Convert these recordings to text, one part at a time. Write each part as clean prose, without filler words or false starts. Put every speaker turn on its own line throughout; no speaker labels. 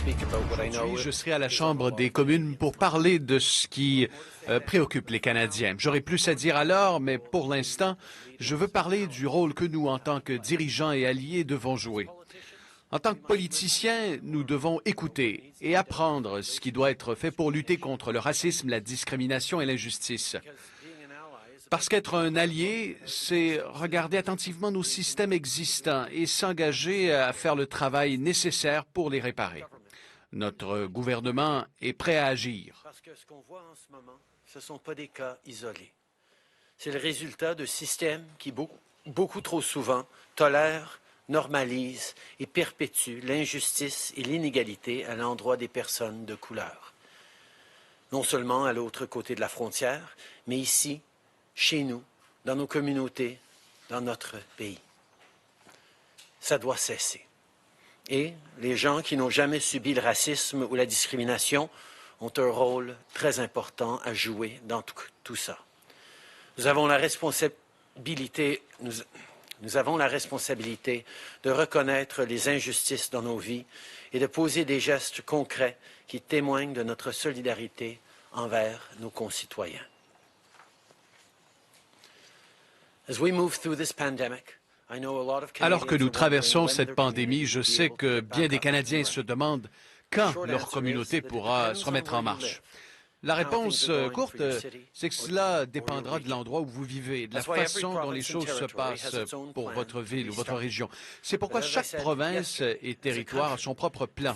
Aujourd'hui, je serai à la Chambre des communes pour parler de ce qui préoccupe les Canadiens. J'aurais plus à dire alors, mais pour l'instant, je veux parler du rôle que nous, en tant que dirigeants et alliés, devons jouer. En tant que politiciens, nous devons écouter et apprendre ce qui doit être fait pour lutter contre le racisme, la discrimination et l'injustice. Parce qu'être un allié, c'est regarder attentivement nos systèmes existants et s'engager à faire le travail nécessaire pour les réparer. Notre gouvernement est prêt à agir.
Parce que ce qu'on voit en ce moment, ce ne sont pas des cas isolés. C'est le résultat de systèmes qui, beaucoup trop souvent, tolèrent, normalisent et perpétuent l'injustice et l'inégalité à l'endroit des personnes de couleur. Non seulement à l'autre côté de la frontière, mais ici, chez nous, dans nos communautés, dans notre pays. Ça doit cesser. Et les gens qui n'ont jamais subi le racisme ou la discrimination ont un rôle très important à jouer dans tout ça. Nous avons la responsabilité de reconnaître les injustices dans nos vies et de poser des gestes concrets qui témoignent de notre solidarité envers nos concitoyens.
Alors que nous traversons cette pandémie, je sais que bien des Canadiens se demandent quand leur communauté pourra se remettre en marche. La réponse courte, c'est que cela dépendra de l'endroit où vous vivez, de la façon dont les choses se passent pour votre ville ou votre région. C'est pourquoi chaque province et territoire a son propre plan.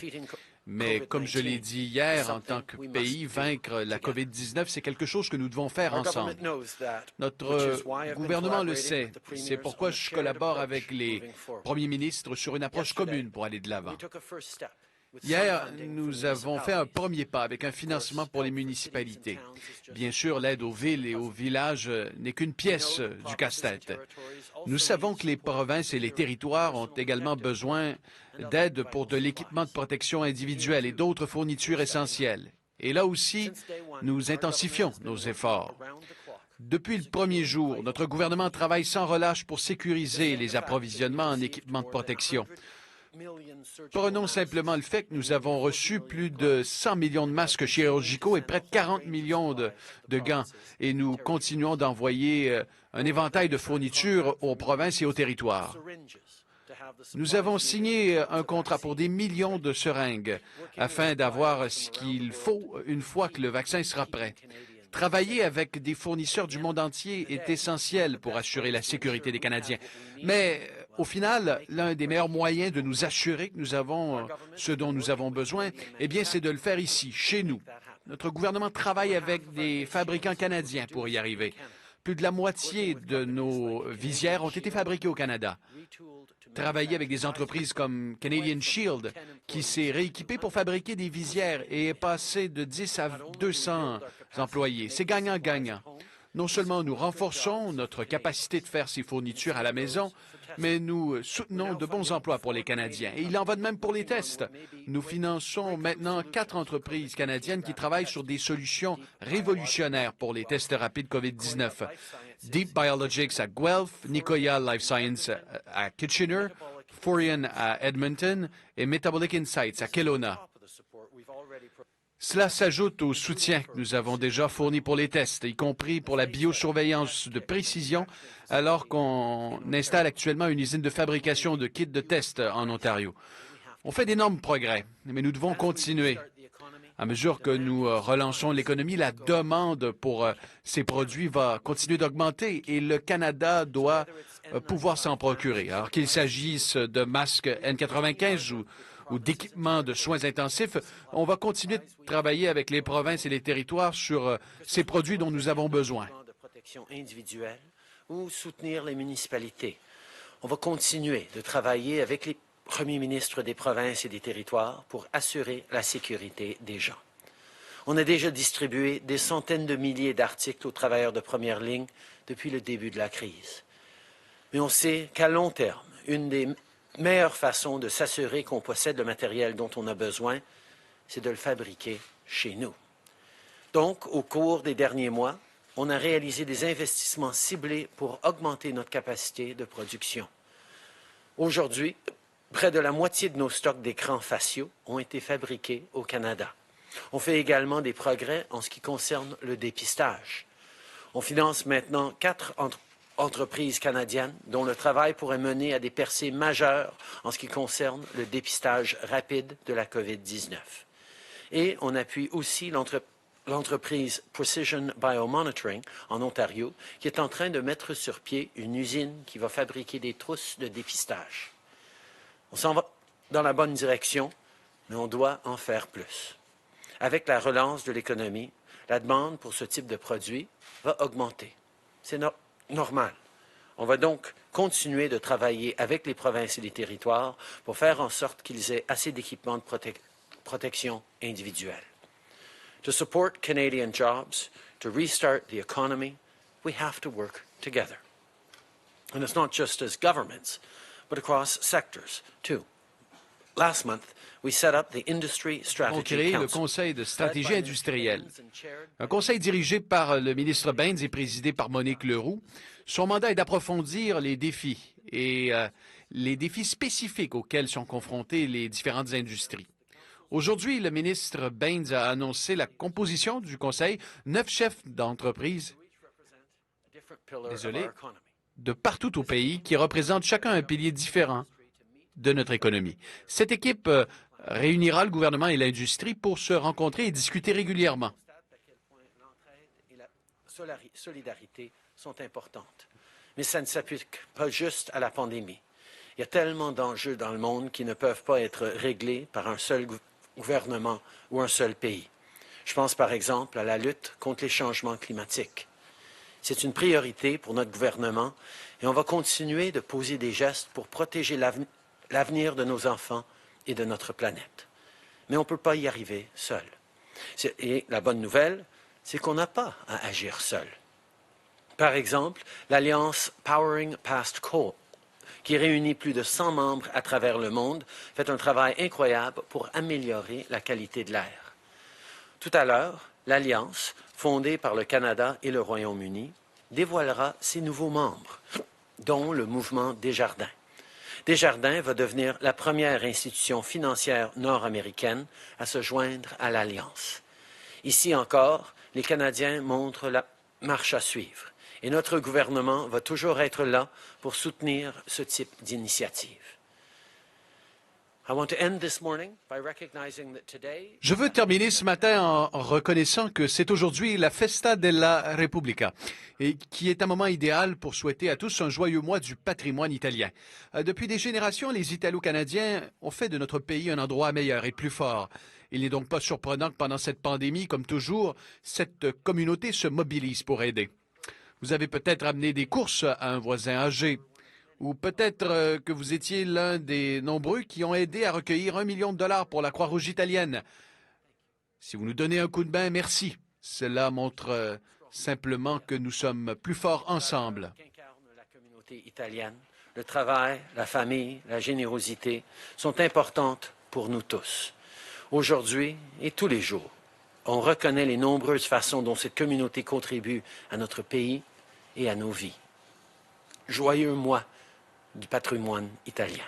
Mais comme je l'ai dit hier, en tant que pays, vaincre la COVID-19, c'est quelque chose que nous devons faire ensemble. Notre gouvernement le sait. C'est pourquoi je collabore avec les premiers ministres sur une approche commune pour aller de l'avant. Hier, nous avons fait un premier pas avec un financement pour les municipalités. Bien sûr, l'aide aux villes et aux villages n'est qu'une pièce du casse-tête. Nous savons que les provinces et les territoires ont également besoin d'aide pour de l'équipement de protection individuelle et d'autres fournitures essentielles. Et là aussi, nous intensifions nos efforts. Depuis le premier jour, notre gouvernement travaille sans relâche pour sécuriser les approvisionnements en équipement de protection. Prenons simplement le fait que nous avons reçu plus de 100 millions de masques chirurgicaux et près de 40 millions de gants. Et nous continuons d'envoyer un éventail de fournitures aux provinces et aux territoires. Nous avons signé un contrat pour des millions de seringues afin d'avoir ce qu'il faut une fois que le vaccin sera prêt. Travailler avec des fournisseurs du monde entier est essentiel pour assurer la sécurité des Canadiens. Mais au final, l'un des meilleurs moyens de nous assurer que nous avons ce dont nous avons besoin, eh bien, c'est de le faire ici, chez nous. Notre gouvernement travaille avec des fabricants canadiens pour y arriver. Plus de la moitié de nos visières ont été fabriquées au Canada. Travailler avec des entreprises comme Canadian Shield, qui s'est rééquipé pour fabriquer des visières et est passé de 10 à 200 employés. C'est gagnant-gagnant. Non seulement nous renforçons notre capacité de faire ces fournitures à la maison, mais nous soutenons de bons emplois pour les Canadiens. Et il en va de même pour les tests. Nous finançons maintenant 4 entreprises canadiennes qui travaillent sur des solutions révolutionnaires pour les tests rapides COVID-19. Deep Biologics à Guelph, Nicoya Life Science à Kitchener, Forian à Edmonton et Metabolic Insights à Kelowna. Cela s'ajoute au soutien que nous avons déjà fourni pour les tests, y compris pour la biosurveillance de précision, alors qu'on installe actuellement une usine de fabrication de kits de tests en Ontario. On fait d'énormes progrès, mais nous devons continuer. À mesure que nous relançons l'économie, la demande pour ces produits va continuer d'augmenter et le Canada doit pouvoir s'en procurer. Alors qu'il s'agisse de masques N95 ou d'équipements de soins intensifs, on va continuer de travailler avec les provinces et les territoires sur ces produits dont nous avons besoin.
De protection individuelle ou soutenir les municipalités. On va continuer de travailler avec les premiers ministres des provinces et des territoires pour assurer la sécurité des gens. On a déjà distribué des centaines de milliers d'articles aux travailleurs de première ligne depuis le début de la crise. Mais on sait qu'à long terme, une des meilleure façon de s'assurer qu'on possède le matériel dont on a besoin, c'est de le fabriquer chez nous. Donc, au cours des derniers mois, on a réalisé des investissements ciblés pour augmenter notre capacité de production. Aujourd'hui, Près de la moitié de nos stocks d'écrans faciaux ont été fabriqués au Canada. On fait également des progrès en ce qui concerne le dépistage. On finance maintenant 4 entreprises canadiennes dont le travail pourrait mener à des percées majeures en ce qui concerne le dépistage rapide de la COVID-19. Et on appuie aussi l'entreprise Precision Biomonitoring en Ontario, qui est en train de mettre sur pied une usine qui va fabriquer des trousses de dépistage. On s'en va dans la bonne direction, mais on doit en faire plus. Avec la relance de l'économie, la demande pour ce type de produit va augmenter. C'est normal. On va donc continuer de travailler avec les provinces et les territoires pour faire en sorte qu'ils aient assez d'équipements de protection individuelle. To support Canadian jobs, to restart the economy, we have to work together. And it's not just as governments, but across sectors, too. Last month, we set up the Industry Strategy
Créé le
Council.
Conseil de stratégie industrielle. Un conseil dirigé par le ministre Baines et présidé par Monique Leroux. Son mandat est d'approfondir les défis et les défis spécifiques auxquels sont confrontées les différentes industries. Aujourd'hui, le ministre Baines a annoncé la composition du Conseil, 9 chefs d'entreprise, de partout au pays, qui représentent chacun un pilier différent de notre économie. Cette équipe réunira le gouvernement et l'industrie pour se rencontrer et discuter régulièrement.
Et la solidarité sont importantes. Mais ça ne s'applique pas juste à la pandémie. Il y a tellement d'enjeux dans le monde qui ne peuvent pas être réglés par un seul gouvernement ou un seul pays. Je pense par exemple à la lutte contre les changements climatiques. C'est une priorité pour notre gouvernement et on va continuer de poser des gestes pour protéger l'avenir de nos enfants et de notre planète. Mais on ne peut pas y arriver seul. Et la bonne nouvelle, c'est qu'on n'a pas à agir seul. Par exemple, l'Alliance Powering Past Coal, qui réunit plus de 100 membres à travers le monde, fait un travail incroyable pour améliorer la qualité de l'air. Tout à l'heure, l'Alliance, fondée par le Canada et le Royaume-Uni, dévoilera ses nouveaux membres, dont le mouvement Desjardins. Desjardins va devenir la première institution financière nord-américaine à se joindre à l'Alliance. Ici encore, les Canadiens montrent la marche à suivre et notre gouvernement va toujours être là pour soutenir ce type d'initiative.
Je veux terminer ce matin en reconnaissant que c'est aujourd'hui la Festa della Repubblica, et qui est un moment idéal pour souhaiter à tous un joyeux mois du patrimoine italien. Depuis des générations, les Italo-Canadiens ont fait de notre pays un endroit meilleur et plus fort. Il n'est donc pas surprenant que pendant cette pandémie, comme toujours, cette communauté se mobilise pour aider. Vous avez peut-être amené des courses à un voisin âgé, ou peut-être que vous étiez l'un des nombreux qui ont aidé à recueillir $1 million pour la Croix-Rouge italienne. Si vous nous donnez un coup de main, merci. Cela montre simplement que nous sommes plus forts ensemble.
La communauté italienne, le travail, la famille, la générosité sont importantes pour nous tous. Aujourd'hui et tous les jours, on reconnaît les nombreuses façons dont cette communauté contribue à notre pays et à nos vies. Joyeux mois du patrimoine italien.